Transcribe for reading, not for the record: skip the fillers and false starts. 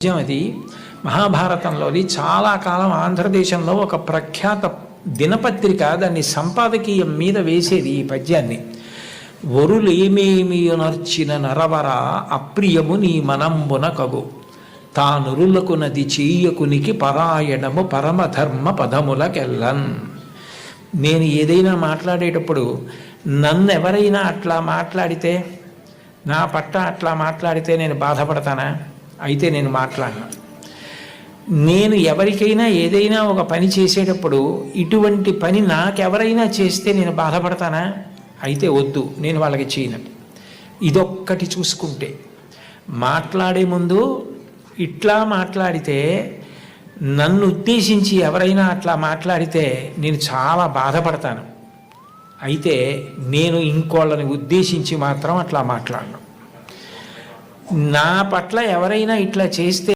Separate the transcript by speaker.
Speaker 1: పద్యం అది మహాభారతంలోది. చాలా కాలం ఆంధ్రదేశంలో ఒక ప్రఖ్యాత దినపత్రిక దాన్ని సంపాదకీయం మీద వేసేది ఈ పద్యాన్ని. వరులేమేమియునర్చిన నరవర అప్రియము నీ మనంబున కగు తానురులకు నది చెయ్యకునికి పరాయణము పరమధర్మ పదములకెల్లన్. నేను ఏదైనా మాట్లాడేటప్పుడు నన్నెవరైనా అట్లా మాట్లాడితే, నా పట్ల అట్లా మాట్లాడితే నేను బాధపడతానా? అయితే నేను మాట్లాడను. నేను ఎవరికైనా ఏదైనా ఒక పని చేసేటప్పుడు ఇటువంటి పని నాకెవరైనా చేస్తే నేను బాధపడతానా? అయితే వద్దు, నేను వాళ్ళకి చేయను. ఇదొక్కటి చూసుకుంటే, మాట్లాడే ముందు ఇట్లా మాట్లాడితే, నన్ను ఉద్దేశించి ఎవరైనా అట్లా మాట్లాడితే నేను చాలా బాధపడతాను. అయితే నేను ఇంకోళ్ళని ఉద్దేశించి మాత్రం అట్లా మాట్లాడను. నా పట్ల ఎవరైనా ఇట్లా చేస్తే